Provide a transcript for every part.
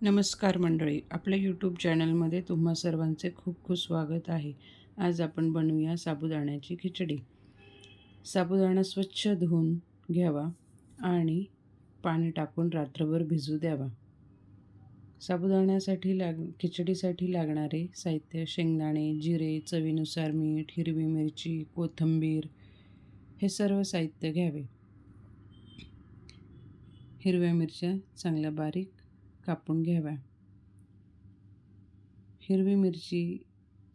नमस्कार मंडळी, आपल्या यूट्यूब चॅनलमध्ये तुम्हा सर्वांचे खूप खूप स्वागत आहे. आज आपण बनवूया साबुदाण्याची खिचडी. साबुदाणा स्वच्छ धुवून घ्यावा आणि पाणी टाकून रात्रभर भिजू द्यावा. साबुदाण्यासाठी खिचडीसाठी लागणारे साहित्य: शेंगदाणे, जिरे, चवीनुसार मीठ, हिरवी मिरची, कोथिंबीर हे सर्व साहित्य घ्यावे. हिरव्या मिरच्या चांगल्या बारीक कापून घ्याव्या. हिरवी मिरची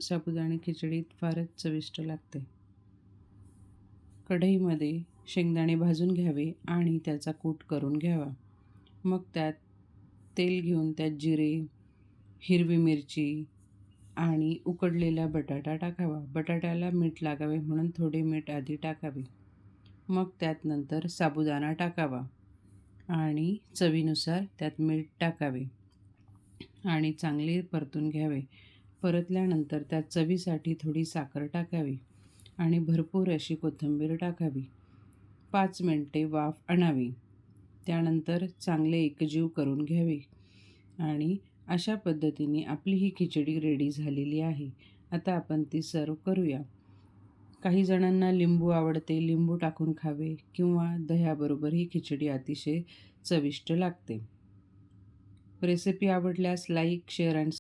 साबुदाणे खिचडीत फारच चविष्ट लागते. कढईमध्ये शेंगदाणे भाजून घ्यावे आणि त्याचा कूट करून घ्यावा. मग त्यात तेल घेऊन त्यात जिरे, हिरवी मिरची आणि उकडलेला बटाटा टाकावा. बटाट्याला मीठ लागावे म्हणून थोडे मीठ आधी टाकावे. मग त्यात नंतर साबुदाणा टाकावा आणि चवीनुसार त्यात मीठ टाकावे आणि चांगले परतून घ्यावे. परतल्यानंतर त्यात चवीसाठी थोडी साखर टाकावी आणि भरपूर अशी कोथिंबीर टाकावी. 5 मिनिटे वाफ आणावी. त्यानंतर चांगले एकजीव करून घ्यावे आणि अशा पद्धतीने आपली ही खिचडी रेडी झालेली आहे. आता आपण ती सर्व करूया. काही जणांना लिंबू आवडते, लिंबू टाकून खावे किंवा दह्याबरोबर ही खिचडी अतिशय चविष्ट लागते. रेसिपी आवडल्यास लाईक, शेअर आणि